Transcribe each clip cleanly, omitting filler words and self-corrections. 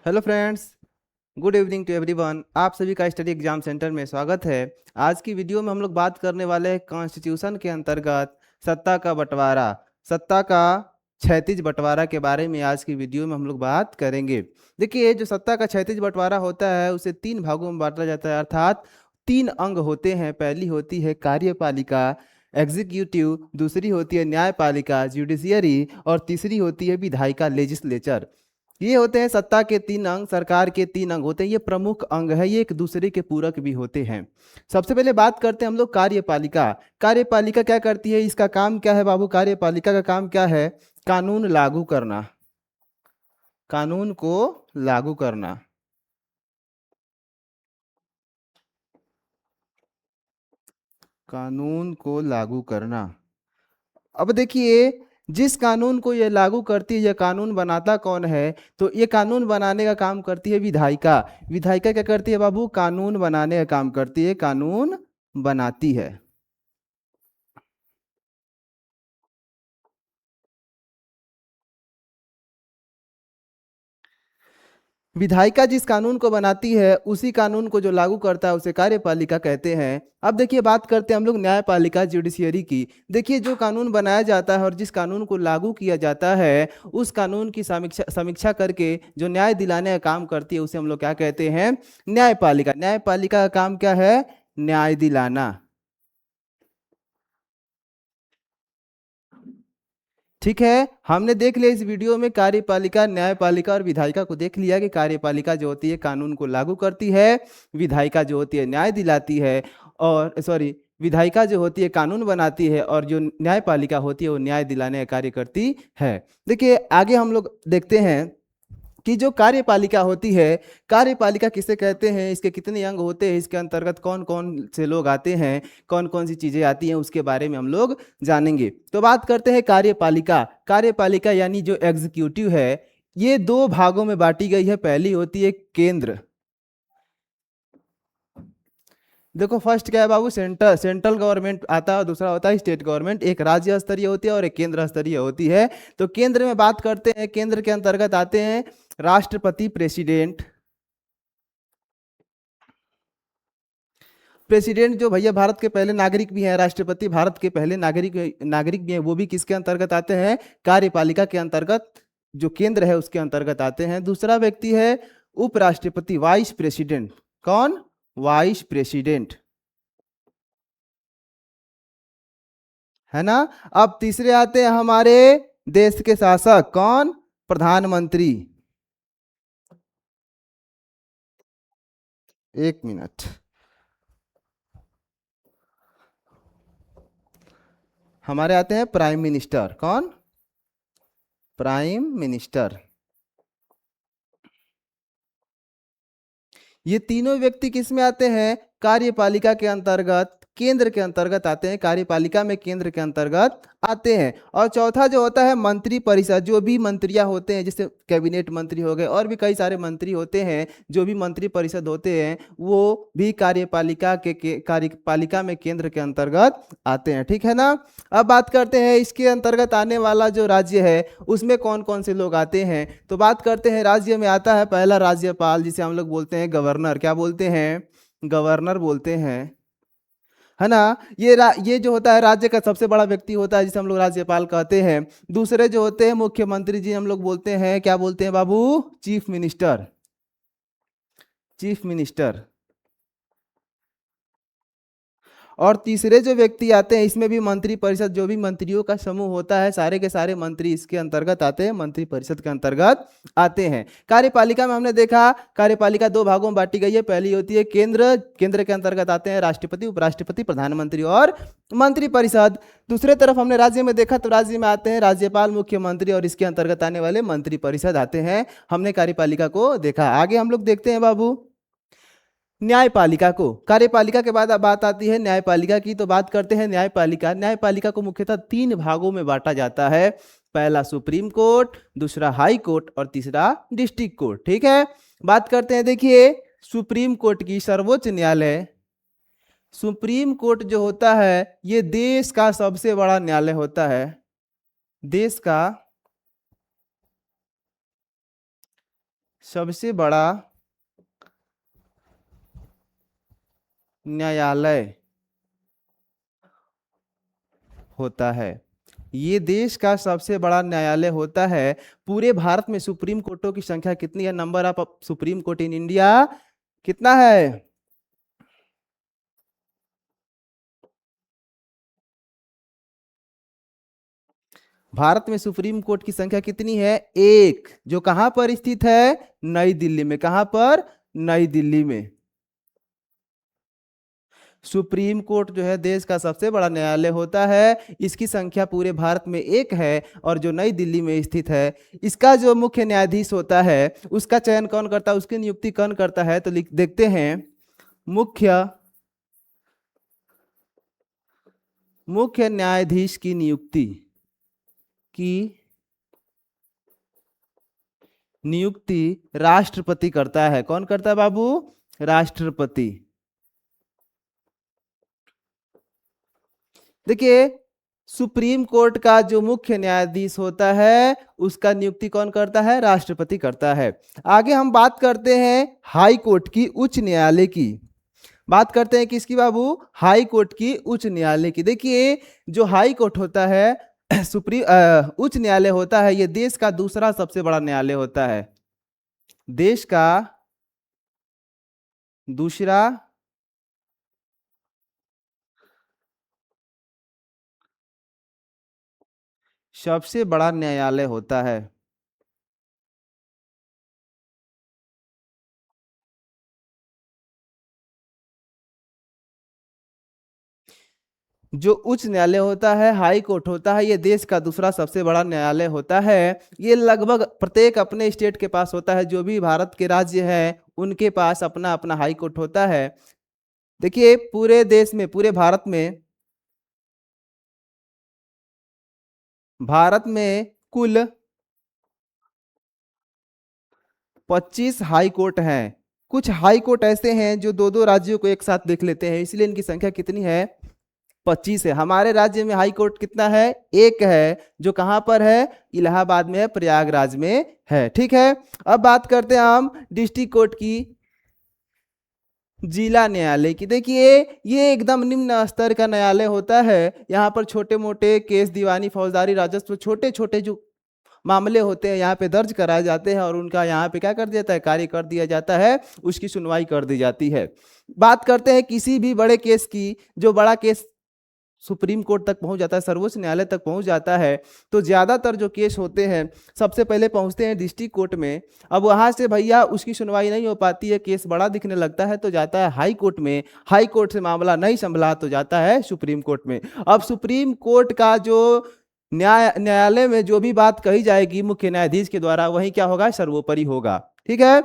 Hello friends, good evening to everyone. आप सभी का स्टडी एग्जाम सेंटर में स्वागत है। आज की वीडियो में हम लोग बात करने वाले हैं कॉन्स्टिट्यूशन के अंतर्गत सत्ता का बंटवारा, सत्ता का क्षैतिज बंटवारा के बारे में आज की वीडियो में हम लोग बात करेंगे। देखिए, जो सत्ता का क्षैतिज बंटवारा होता है उसे तीन भागों में बांटा जाता है, अर्थात तीन अंग होते हैं। पहली होती है कार्यपालिका एग्जीक्यूटिव, दूसरी होती है न्यायपालिका जुडिशियरी, और तीसरी होती है विधायिका लेजिस्लेचर। ये होते हैं सत्ता के तीन अंग, सरकार के तीन अंग होते हैं। ये प्रमुख अंग है, ये एक दूसरे के पूरक भी होते हैं। सबसे पहले बात करते हैं हम लोग कार्यपालिका। कार्यपालिका क्या करती है, इसका काम क्या है बाबू? कार्यपालिका का काम क्या है? कानून लागू करना, कानून को लागू करना। कानून को लागू करना। अब देखिए, जिस कानून को ये लागू करती है, ये कानून बनाता कौन है? तो ये कानून बनाने का काम करती है विधायिका। विधायिका क्या करती है बाबू? कानून बनाने का काम करती है, कानून बनाती है। विधायिका जिस कानून को बनाती है उसी कानून को जो लागू करता है उसे कार्यपालिका कहते हैं। अब देखिए, बात करते हैं हम लोग न्यायपालिका जुडिशियरी की। देखिए, जो कानून बनाया जाता है और जिस कानून को लागू किया जाता है उस कानून की समीक्षा समीक्षा करके जो न्याय दिलाने का काम करती है उसे हम लोग क्या कहते हैं? न्यायपालिका। न्यायपालिका का काम क्या है? न्याय दिलाना। ठीक है, हमने देख लिया इस वीडियो में कार्यपालिका, न्यायपालिका और विधायिका को देख लिया कि कार्यपालिका जो होती है कानून को लागू करती है, विधायिका जो होती है न्याय दिलाती है, और सॉरी, विधायिका जो होती है कानून बनाती है, और जो न्यायपालिका होती है वो न्याय दिलाने का कार्य करती है। देखिए, आगे हम लोग देखते हैं कि जो कार्यपालिका होती है, कार्यपालिका किसे कहते हैं, इसके कितने अंग होते हैं, इसके अंतर्गत कौन कौन से लोग आते हैं, कौन कौन सी चीजें आती हैं, उसके बारे में हम लोग जानेंगे। तो बात करते हैं कार्यपालिका। कार्यपालिका यानी जो एग्जीक्यूटिव है, ये दो भागों में बांटी गई है। पहली होती है केंद्र। देखो, फर्स्ट क्या है बाबू? सेंट्रल सेंट्रल गवर्नमेंट आता है, और दूसरा होता है स्टेट गवर्नमेंट। एक राज्य स्तरीय होती है और एक केंद्र स्तरीय होती है। तो केंद्र में बात करते हैं, केंद्र के अंतर्गत आते हैं राष्ट्रपति, प्रेसिडेंट। प्रेसिडेंट जो भैया भारत के पहले नागरिक भी हैं, राष्ट्रपति भारत के पहले नागरिक नागरिक भी हैं, वो भी किसके अंतर्गत आते हैं? कार्यपालिका के अंतर्गत, जो केंद्र है उसके अंतर्गत आते हैं। दूसरा व्यक्ति है उपराष्ट्रपति, वाइस प्रेसिडेंट। कौन? वाइस प्रेसिडेंट, है ना। अब तीसरे आते हैं हमारे देश के शासक। कौन? प्रधानमंत्री। एक मिनट, हमारे आते हैं प्राइम मिनिस्टर। कौन? Prime minister. ये तीनों व्यक्ति किस में आते हैं? कार्यपालिका के अंतर्गत, केंद्र के अंतर्गत आते हैं। कार्यपालिका में केंद्र के अंतर्गत आते हैं। और चौथा जो होता है मंत्री परिषद, जो भी मंत्रियां होते हैं, जैसे कैबिनेट मंत्री हो गए और भी कई सारे मंत्री होते हैं, जो भी मंत्री परिषद होते हैं वो भी कार्यपालिका कार्यपालिका में केंद्र के अंतर्गत आते हैं। ठीक है ना। अब बात करते हैं इसके अंतर्गत आने वाला जो राज्य है उसमें कौन कौन से लोग आते हैं। तो बात करते हैं, राज्य में आता है पहला राज्यपाल, जिसे हम लोग बोलते हैं गवर्नर। क्या बोलते हैं? गवर्नर बोलते हैं, है ना। ये जो होता है राज्य का सबसे बड़ा व्यक्ति होता है, जिसे हम लोग राज्यपाल कहते हैं। दूसरे जो होते हैं मुख्यमंत्री जी, हम लोग बोलते हैं, क्या बोलते हैं बाबू? Chief minister. Chief minister. और तीसरे जो व्यक्ति आते हैं, इसमें भी मंत्री परिषद, जो भी मंत्रियों का समूह होता है, सारे के सारे मंत्री इसके अंतर्गत आते हैं, मंत्री परिषद के अंतर्गत आते हैं। कार्यपालिका में हमने देखा, कार्यपालिका दो भागों में बांटी गई है। पहली होती है केंद्र, केंद्र के अंतर्गत आते हैं राष्ट्रपति, उपराष्ट्रपति, प्रधानमंत्री और मंत्री परिषद। दूसरे तरफ हमने राज्य में देखा, तो राज्य में आते हैं राज्यपाल, मुख्यमंत्री और इसके अंतर्गत आने वाले मंत्री परिषद आते हैं। हमने कार्यपालिका को देखा। आगे हम लोग देखते हैं बाबू न्यायपालिका को। कार्यपालिका के बाद अब बात आती है न्यायपालिका की। तो बात करते हैं न्यायपालिका। न्यायपालिका को मुख्यतः तीन भागों में बांटा जाता है। पहला सुप्रीम कोर्ट, दूसरा हाई कोर्ट और तीसरा डिस्ट्रिक्ट कोर्ट। ठीक है, बात करते हैं। देखिए, सुप्रीम कोर्ट की, सर्वोच्च न्यायालय, सुप्रीम कोर्ट जो होता है ये देश का सबसे बड़ा न्यायालय होता है। देश का सबसे बड़ा न्यायालय होता है। ये देश का सबसे बड़ा न्यायालय होता है। पूरे भारत में सुप्रीम कोर्टों की संख्या कितनी है? Number of supreme court in India कितना है? भारत में सुप्रीम कोर्ट की संख्या कितनी है? एक। जो कहां पर स्थित है? नई दिल्ली में। कहां पर? नई दिल्ली में। सुप्रीम कोर्ट जो है देश का सबसे बड़ा न्यायालय होता है। इसकी संख्या पूरे भारत में एक है और जो नई दिल्ली में स्थित है। इसका जो मुख्य न्यायाधीश होता है उसका चयन कौन करता है, उसकी नियुक्ति कौन करता है? तो देखते हैं। मुख्य मुख्य न्यायाधीश की नियुक्ति राष्ट्रपति करता है। कौन करता है बाबू? राष्ट्रपति। देखिए, सुप्रीम कोर्ट का जो मुख्य न्यायाधीश होता है उसका नियुक्ति कौन करता है? राष्ट्रपति करता है। आगे हम बात करते हैं हाई कोर्ट की, उच्च न्यायालय की। बात करते हैं किसकी बाबू? हाई कोर्ट की, उच्च न्यायालय की। देखिए, जो हाई कोर्ट होता है उच्च न्यायालय होता है, यह देश का दूसरा सबसे बड़ा न्यायालय होता है। देश का दूसरा सबसे बड़ा न्यायालय होता है। जो उच्च न्यायालय होता है, हाई कोर्ट होता है, ये देश का दूसरा सबसे बड़ा न्यायालय होता है। ये लगभग प्रत्येक अपने स्टेट के पास होता है। जो भी भारत के राज्य हैं उनके पास अपना अपना हाई कोर्ट होता है। देखिए, पूरे देश में, पूरे भारत में कुल 25 हाई कोर्ट हैं। कुछ हाई कोर्ट ऐसे हैं जो दो दो राज्यों को एक साथ देख लेते हैं, इसलिए इनकी संख्या कितनी है? 25 है। हमारे राज्य में हाई कोर्ट कितना है? एक है। जो कहां पर है? इलाहाबाद में है, प्रयागराज में है। ठीक है। अब बात करते हैं हम डिस्ट्रिक्ट कोर्ट की, जिला न्यायालय की। देखिए, ये एकदम निम्न स्तर का न्यायालय होता है। यहाँ पर छोटे मोटे केस, दीवानी, फौजदारी, राजस्व, छोटे छोटे जो मामले होते हैं यहाँ पे दर्ज कराए जाते हैं और उनका यहाँ पे क्या कर दिया जाता है? कार्य कर दिया जाता है, उसकी सुनवाई कर दी जाती है। बात करते हैं किसी भी बड़े केस की। जो बड़ा केस सुप्रीम कोर्ट तक पहुंच जाता है, सर्वोच्च न्यायालय तक पहुंच जाता है, तो ज्यादातर जो केस होते हैं सबसे पहले पहुंचते हैं डिस्ट्रिक्ट कोर्ट में। अब वहां से भैया उसकी सुनवाई नहीं हो पाती है, केस बड़ा दिखने लगता है, तो जाता है हाई कोर्ट में। हाई कोर्ट से मामला नहीं संभला तो जाता है सुप्रीम कोर्ट में। अब सुप्रीम कोर्ट का जो न्यायालय में जो भी बात कही जाएगी मुख्य न्यायाधीश के द्वारा, वही क्या होगा? सर्वोपरि होगा। ठीक है।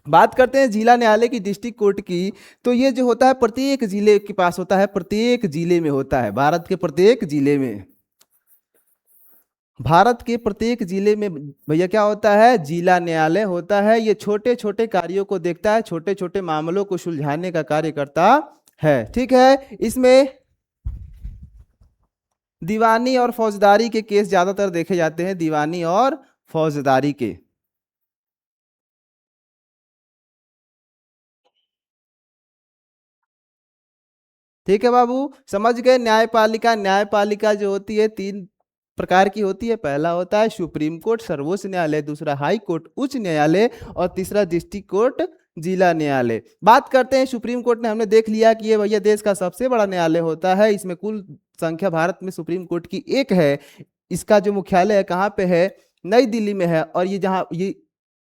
बात करते हैं जिला न्यायालय की, डिस्ट्रिक्ट कोर्ट की। तो ये जो होता है प्रत्येक जिले के पास होता है, प्रत्येक जिले में होता है। भारत के प्रत्येक जिले में, भारत के प्रत्येक जिले में भैया क्या होता है? जिला न्यायालय होता है। ये छोटे छोटे कार्यों को देखता है, छोटे छोटे मामलों को सुलझाने का कार्य करता है। ठीक है। इसमें दीवानी और फौजदारी के केस ज्यादातर देखे जाते हैं, दीवानी और फौजदारी के। ठीक है बाबू, समझ गए। न्यायपालिका, न्यायपालिका जो होती है तीन प्रकार की होती है। पहला होता है सुप्रीम कोर्ट, सर्वोच्च न्यायालय, दूसरा हाई कोर्ट, उच्च न्यायालय, और तीसरा डिस्ट्रिक्ट कोर्ट, जिला न्यायालय। बात करते हैं सुप्रीम कोर्ट ने, हमने देख लिया कि ये भैया देश का सबसे बड़ा न्यायालय होता है। इसमें कुल संख्या भारत में सुप्रीम कोर्ट की एक है। इसका जो मुख्यालय है कहाँ पे है? नई दिल्ली में है। और ये जहाँ ये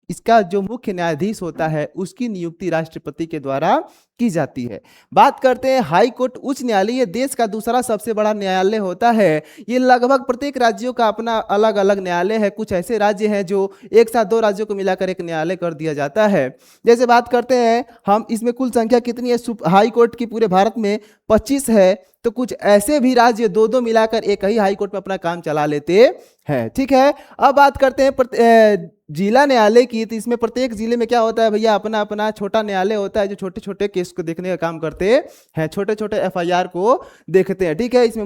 इसका जो मुख्य न्यायाधीश होता है उसकी नियुक्ति राष्ट्रपति के द्वारा की जाती है। बात करते हैं हाई कोर्ट, उच्च न्यायालय। ये देश का दूसरा सबसे बड़ा न्यायालय होता है। ये लगभग प्रत्येक राज्यों का अपना अलग अलग न्यायालय है। कुछ ऐसे राज्य हैं जो एक साथ दो राज्यों को मिलाकर एक न्यायालय कर दिया जाता है। जैसे बात करते हैं हम, इसमें कुल संख्या कितनी है हाई कोर्ट की? पूरे भारत में 25 है। तो कुछ ऐसे भी राज्य दो दो मिलाकर एक ही हाई कोर्ट में अपना काम चला लेते हैं। ठीक है। अब बात करते हैं जिला न्यायालय की। तो इसमें प्रत्येक जिले में क्या होता है भैया? अपना अपना छोटा न्यायालय होता है जो छोटे छोटे केस को देखने का काम करते हैं, छोटे छोटे एफआईआर को देखते हैं। ठीक है। इसमें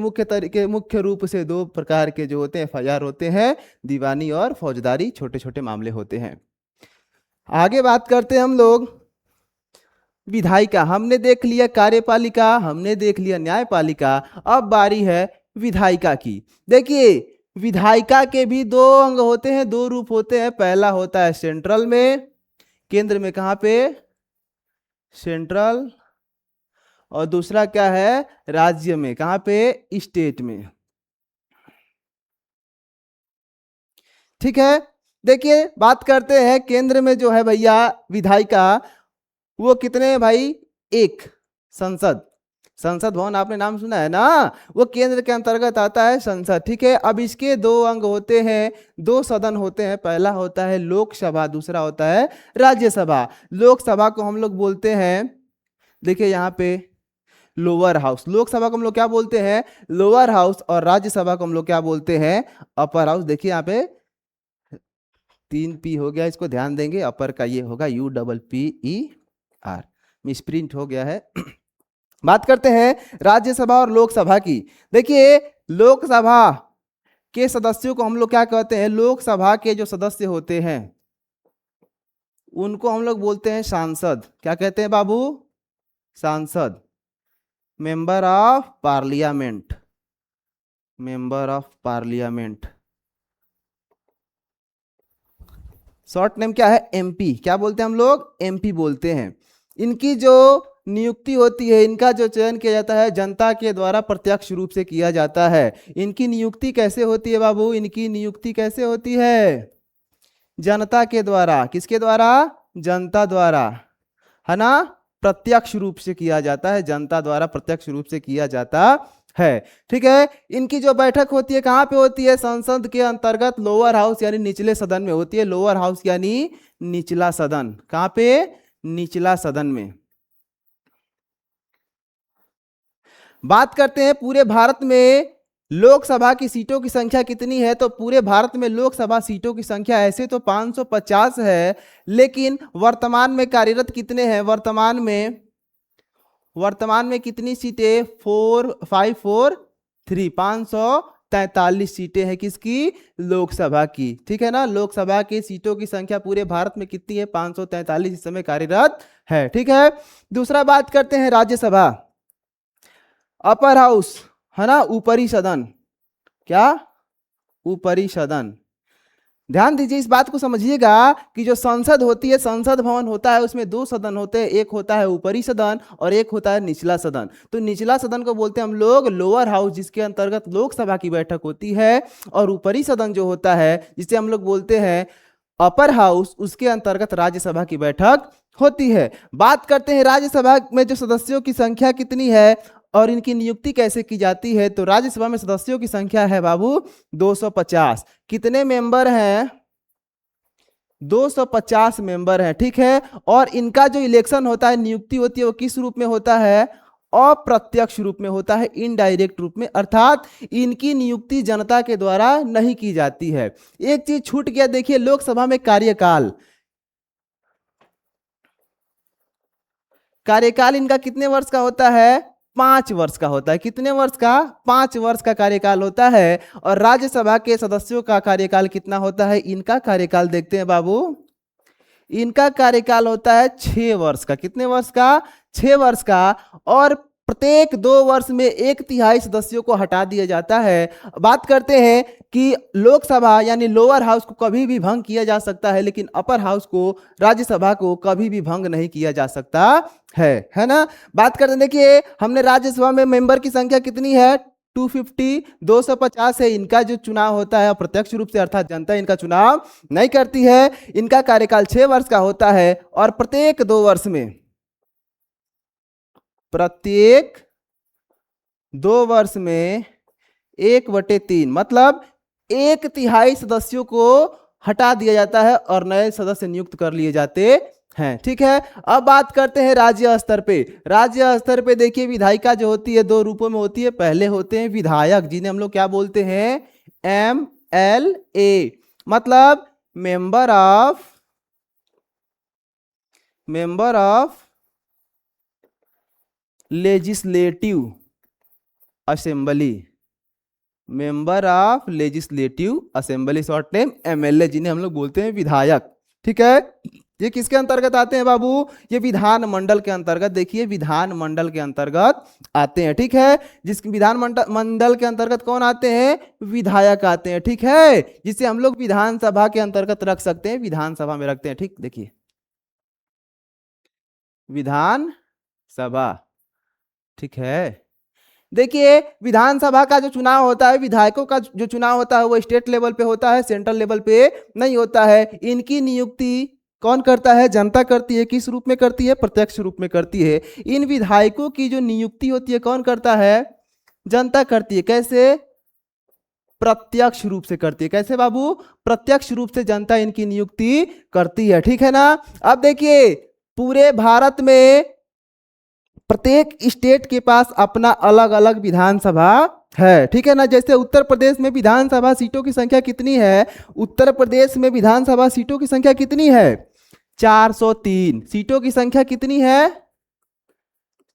मुख्य रूप से दो प्रकार के जो होते हैं एफआईआर होते हैं, दीवानी और फौजदारी, छोटे छोटे मामले होते हैं। आगे बात करते हैं हम लोग विधायिका। हमने देख लिया कार्यपालिका, हमने देख लिया न्यायपालिका, अब बारी है विधायिका की। देखिए विधायिका के भी दो अंग होते हैं, दो रूप होते हैं। पहला होता है सेंट्रल में, केंद्र में, कहां पे, सेंट्रल, और दूसरा क्या है, राज्य में, कहां पे, स्टेट में। ठीक है, देखिए बात करते हैं केंद्र में जो है भैया विधायिका, वो कितने हैं भाई, एक। संसद, संसद भवन आपने नाम सुना है ना, वो केंद्र के अंतर्गत आता है, संसद। ठीक है, अब इसके दो अंग होते हैं, दो सदन होते हैं। पहला होता है लोकसभा, दूसरा होता है राज्यसभा। लोकसभा को हम लोग बोलते हैं, देखिए यहाँ पे लोअर हाउस। लोकसभा को हम लोग क्या बोलते हैं, लोअर हाउस, और राज्यसभा को हम लोग क्या बोलते हैं, अपर हाउस। देखिए यहाँ पे 3 P हो गया, इसको ध्यान देंगे, अपर का ये होगा UPPER, मिसप्रिंट हो गया है। बात करते हैं राज्यसभा और लोकसभा की। देखिए लोकसभा के सदस्यों को हम लोग क्या कहते हैं, लोकसभा के जो सदस्य होते हैं उनको हम लोग बोलते हैं सांसद। क्या कहते हैं बाबू, सांसद, member of parliament, member of parliament. Short name क्या है, MP। क्या बोलते हैं हम लोग, MP बोलते हैं। इनकी जो नियुक्ति होती है, इनका जो चयन किया जाता है जनता के द्वारा प्रत्यक्ष रूप से किया जाता है। इनकी नियुक्ति कैसे होती है बाबू, इनकी नियुक्ति कैसे होती है, जनता के द्वारा। किसके द्वारा, जनता द्वारा, है ना, प्रत्यक्ष रूप से किया जाता है, जनता द्वारा प्रत्यक्ष रूप से किया जाता है। ठीक है, इनकी जो बैठक होती है कहां पे होती है, संसद के अंतर्गत लोअर हाउस यानी निचले सदन में होती है। लोअर हाउस यानी निचला सदन, कहां पे, निचला सदन में। बात करते हैं पूरे भारत में लोकसभा की सीटों की संख्या कितनी है, तो पूरे भारत में लोकसभा सीटों की संख्या ऐसे तो 550 है, लेकिन वर्तमान में कार्यरत कितने हैं, वर्तमान में कितनी सीटें, 4543, 543 सीटें हैं किसकी, लोकसभा की। ठीक है ना, लोकसभा की सीटों की संख्या पूरे भारत में कितनी है, 543 इस समय कार्यरत है। ठीक है, दूसरा बात करते हैं राज्यसभा, अपर हाउस, है ना, ऊपरी सदन। क्या, ऊपरी सदन। ध्यान दीजिए, इस बात को समझिएगा कि जो संसद होती है, संसद भवन होता है, उसमें दो सदन होते हैं, एक होता है ऊपरी सदन और एक होता है निचला सदन। तो निचला सदन को बोलते हैं हम लोग लोअर हाउस, जिसके अंतर्गत लोकसभा की बैठक होती है, और ऊपरी सदन जो होता है जिसे हम लोग बोलते हैं अपर हाउस, उसके अंतर्गत राज्यसभा की बैठक होती है। बात करते हैं राज्यसभा में जो सदस्यों की संख्या कितनी है और इनकी नियुक्ति कैसे की जाती है, तो राज्यसभा में सदस्यों की संख्या है बाबू 250। कितने मेंबर हैं, 250 मेंबर हैं। ठीक है, और इनका जो इलेक्शन होता है, नियुक्ति होती है, वो किस रूप में होता है, अप्रत्यक्ष रूप में होता है, इनडायरेक्ट रूप में, अर्थात इनकी नियुक्ति जनता के द्वारा नहीं की जाती है। एक चीज छूट गया, देखिए लोकसभा में कार्यकाल, कार्यकाल इनका कितने वर्ष का होता है, 5 वर्ष का होता है। कितने वर्ष का, 5 वर्ष का कार्यकाल होता है। और राज्यसभा के सदस्यों का कार्यकाल कितना होता है, इनका कार्यकाल देखते हैं बाबू, इनका कार्यकाल होता है 6 वर्ष का। कितने वर्ष का, 6 वर्ष का। और प्रत्येक 2 वर्ष में 1/3 सदस्यों को हटा दिया जाता है। बात करते हैं कि लोकसभा यानी लोअर हाउस को कभी भी भंग किया जा सकता है, लेकिन अपर हाउस को, राज्यसभा को कभी भी भंग नहीं किया जा सकता है ना। बात करते हैं, देखिए हमने राज्यसभा में मेंबर की संख्या कितनी है, 250, 250 है। इनका जो चुनाव होता है अप्रत्यक्ष रूप से, अर्थात जनता इनका चुनाव नहीं करती है। इनका कार्यकाल 6 वर्ष का होता है, और प्रत्येक 2 वर्ष में, प्रत्येक 2 वर्ष में 1/3 मतलब 1/3 सदस्यों को हटा दिया जाता है और नए सदस्य नियुक्त कर लिए जाते हैं। ठीक है, अब बात करते हैं राज्य स्तर पे। राज्य स्तर पे देखिए विधायिका जो होती है 2 रूपों में होती है। पहले होते हैं विधायक, जिन्हें हम लोग क्या बोलते हैं, MLA, मतलब member of legislative assembly, member of legislative assembly, short name MLA, जिन्हें हम लोग बोलते हैं विधायक। ठीक है, ये किसके अंतर्गत आते हैं बाबू? ये विधान मंडल के अंतर्गत, देखिए विधान मंडल के अंतर्गत आते हैं, ठीक है। जिस विधान मंडल के अंतर्गत कौन आते हैं? विधायक आते हैं, ठीक है, जिसे हम लोग विधानसभा के अंतर्गत रख सकते हैं, विधानसभा में रखते हैं, ठीक। देखिए विधान सभा, ठीक है। देखिए विधानसभा का जो चुनाव होता है, विधायकों का जो चुनाव होता है वो स्टेट लेवल पे होता है, सेंट्रल लेवल पे नहीं होता है। इनकी नियुक्ति कौन करता है? जनता करती है। किस रूप में करती है? प्रत्यक्ष रूप में करती है। इन विधायकों की जो नियुक्ति होती है कौन करता है? जनता करती है। कैसे? प्रत्यक्ष रूप से करती है। कैसे बाबू? प्रत्यक्ष रूप से जनता इनकी नियुक्ति करती है, ठीक है ना। अब देखिए पूरे भारत में प्रत्येक स्टेट के पास अपना अलग अलग विधानसभा है, ठीक है ना। जैसे उत्तर प्रदेश में विधानसभा सीटों की संख्या कितनी है? उत्तर प्रदेश में विधानसभा सीटों की संख्या कितनी है? 403। सीटों की संख्या कितनी है?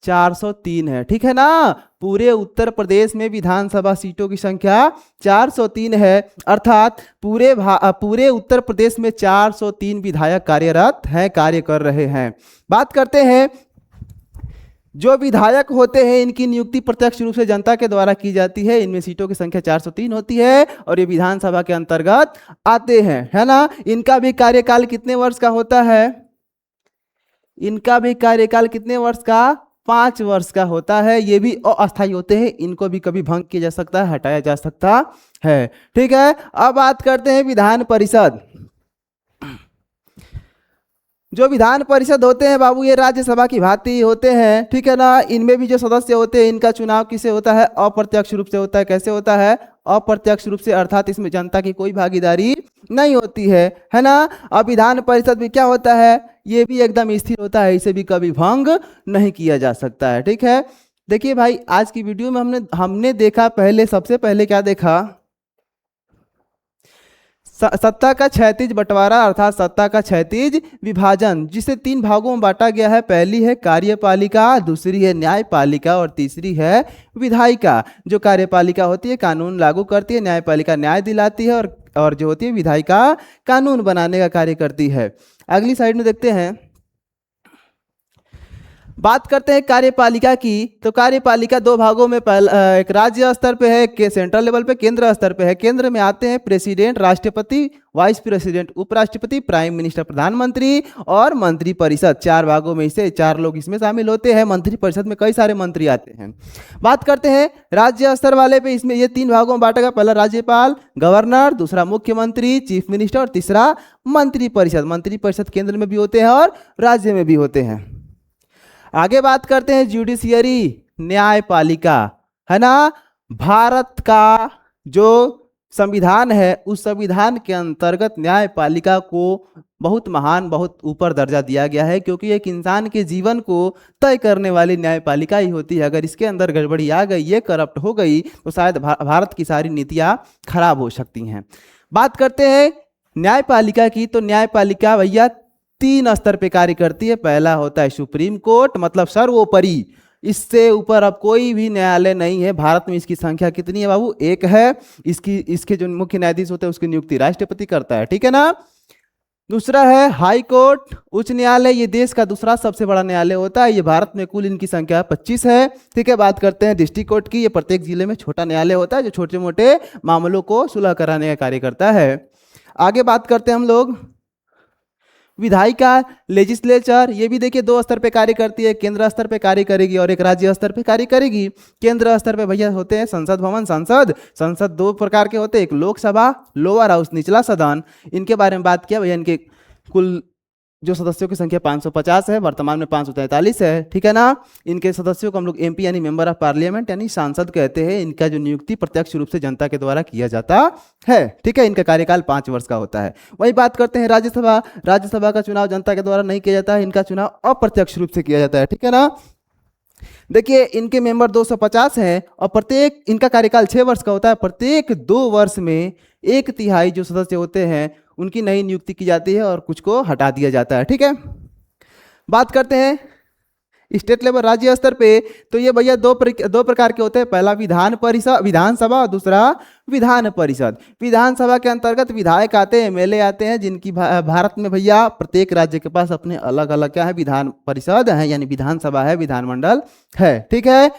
403 है, ठीक है ना। पूरे उत्तर प्रदेश में विधानसभा सीटों की संख्या 403 है, अर्थात पूरे उत्तर प्रदेश में 403 विधायक कार्यरत हैं, कार्य कर रहे हैं। बात करते हैं जो विधायक होते हैं इनकी नियुक्ति प्रत्यक्ष रूप से जनता के द्वारा की जाती है। इनमें सीटों की संख्या 403 होती है और ये विधानसभा के अंतर्गत आते हैं, है ना। इनका भी कार्यकाल कितने वर्ष का होता है? इनका भी कार्यकाल कितने वर्ष का? 5 वर्ष का होता है। ये भी अस्थायी होते हैं, इनको भी कभी भंग किया जा सकता है, हटाया जा सकता है, ठीक है। अब बात करते हैं विधान परिषद। जो विधान परिषद होते हैं बाबू ये राज्यसभा की भांति होते हैं, ठीक है ना। इनमें भी जो सदस्य होते हैं इनका चुनाव किससे होता है? अप्रत्यक्ष रूप से होता है। कैसे होता है? अप्रत्यक्ष रूप से, अर्थात इसमें जनता की कोई भागीदारी नहीं होती है ना। अब विधान परिषद में क्या होता है? ये भी एकदम स्थिर होता है, इसे भी कभी भंग नहीं किया जा सकता है, ठीक है। देखिए भाई आज की वीडियो में हमने देखा, पहले सबसे पहले क्या देखा? सत्ता का क्षैतिज बंटवारा, अर्थात सत्ता का क्षैतिज विभाजन, जिसे 3 भागों में बांटा गया है। पहली है कार्यपालिका, दूसरी है न्यायपालिका और तीसरी है विधायिका। जो कार्यपालिका होती है कानून लागू करती है, न्यायपालिका न्याय दिलाती है और जो होती है विधायिका कानून बनाने का कार्य करती है। अगली साइड में देखते हैं, बात करते हैं कार्यपालिका की। तो कार्यपालिका 2 भागों में, एक राज्य स्तर पे है, के सेंट्रल लेवल पे, केंद्र स्तर पे है। केंद्र में आते हैं प्रेसिडेंट, राष्ट्रपति, वाइस प्रेसिडेंट, उपराष्ट्रपति, प्राइम मिनिस्टर, प्रधानमंत्री और मंत्री परिषद। 4 भागों में से 4 लोग इसमें शामिल होते हैं। मंत्री परिषद में कई सारे मंत्री आते हैं। बात करते हैं राज्य स्तर वाले पे, इसमें ये 3 भागों में बांटा गया। पहला राज्यपाल, गवर्नर, दूसरा मुख्यमंत्री, चीफ मिनिस्टर और तीसरा मंत्री परिषद। मंत्री परिषद केंद्र में भी होते हैं और राज्य में भी होते हैं। आगे बात करते हैं जुडिशियरी, न्यायपालिका, है ना। भारत का जो संविधान है उस संविधान के अंतर्गत न्यायपालिका को बहुत महान, बहुत ऊपर दर्जा दिया गया है, क्योंकि एक इंसान के जीवन को तय करने वाली न्यायपालिका ही होती है। अगर इसके अंदर गड़बड़ी आ गई, ये करप्ट हो गई, तो शायद भारत की सारी नीतियां खराब हो सकती हैं। बात करते हैं न्यायपालिका की। तो न्यायपालिका भैया 3 स्तर पे कार्य करती है। पहला होता है सुप्रीम कोर्ट, मतलब सर्वोपरि, इससे ऊपर अब कोई भी न्यायालय नहीं है। भारत में इसकी संख्या कितनी है बाबू? 1 है। इसके जो मुख्य न्यायाधीश होते हैं उसकी नियुक्ति राष्ट्रपति करता है, ठीक है ना। दूसरा है हाई कोर्ट, उच्च न्यायालय। ये देश का दूसरा सबसे बड़ा न्यायालय होता है। ये भारत में कुल इनकी संख्या 25 है, ठीक है। बात करते हैं डिस्ट्रिक्ट कोर्ट की। ये प्रत्येक जिले में छोटा न्यायालय होता है जो छोटे मोटे मामलों को सुलह कराने का कार्य करता है। आगे बात करते हैं हम लोग विधायिका, लेजिस्लेचर। ये भी देखिए 2 स्तर पे कार्य करती है। केंद्र स्तर पे कार्य करेगी और एक राज्य स्तर पे कार्य करेगी। केंद्र स्तर पे भैया होते हैं संसद भवन, संसद 2 प्रकार के होते हैं, एक लोकसभा, लोअर हाउस, निचला सदन। इनके बारे में बात किया भैया, इनके कुल जो सदस्यों की संख्या 550 है, वर्तमान में 543 है, ठीक है ना। इनके सदस्यों को हम लोग एमपी यानी मेंबर ऑफ पार्लियामेंट यानी सांसद कहते हैं। इनका जो नियुक्ति प्रत्यक्ष रूप से जनता के द्वारा किया जाता है, ठीक है। इनका कार्यकाल 5 वर्ष का होता है। वही बात करते हैं राज्यसभा। राज्यसभा का चुनाव जनता के द्वारा नहीं किया जाता है, इनका चुनाव अप्रत्यक्ष रूप से किया जाता है, ठीक है ना। देखिए इनके मेंबर 250 हैं और प्रत्येक, इनका कार्यकाल 6 वर्ष का होता है। प्रत्येक 2 वर्ष में 1/3 जो सदस्य होते हैं उनकी नई नियुक्ति की जाती है और कुछ को हटा दिया जाता है, ठीक है। बात करते हैं स्टेट लेवल, राज्य स्तर पे। तो ये भैया दो प्रकार के होते हैं। पहला विधानसभा और दूसरा विधान परिषद। विधानसभा के अंतर्गत विधायक आते हैं, एमएलए आते हैं, जिनकी भारत में भैया प्रत्येक राज्य के पास अपने अलग अलग क्या है, विधान परिषद है, यानी विधानसभा है, विधानमंडल है। ठीक है।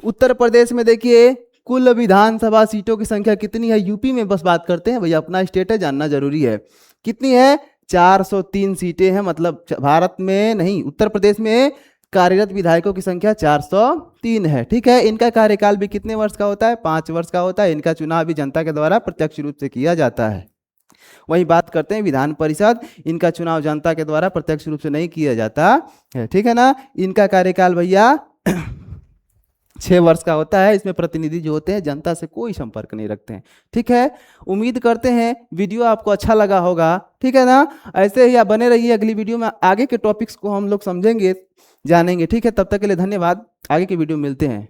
उत्तर प्रदेश में देखिए कुल विधानसभा सीटों की संख्या कितनी है। यूपी में बस बात करते हैं भैया, अपना स्टेट है, जानना जरूरी है। कितनी है? 403 सीटें हैं। मतलब भारत में नहीं, उत्तर प्रदेश में कार्यरत विधायकों की संख्या 403 है। ठीक है। इनका कार्यकाल भी कितने वर्ष का होता है? 5 वर्ष का होता है। इनका चुनाव भी जनता के द्वारा प्रत्यक्ष रूप से किया जाता है। वही बात करते हैं विधान परिषद, इनका चुनाव जनता के द्वारा प्रत्यक्ष रूप से नहीं किया जाता है। ठीक है ना। इनका कार्यकाल भैया 6 वर्ष का होता है। इसमें प्रतिनिधि जो होते हैं जनता से कोई संपर्क नहीं रखते हैं। ठीक है। उम्मीद करते हैं वीडियो आपको अच्छा लगा होगा। ठीक है ना। ऐसे ही आप बने रहिए, अगली वीडियो में आगे के टॉपिक्स को हम लोग समझेंगे, जानेंगे। ठीक है। तब तक के लिए धन्यवाद। आगे की वीडियो मिलते हैं।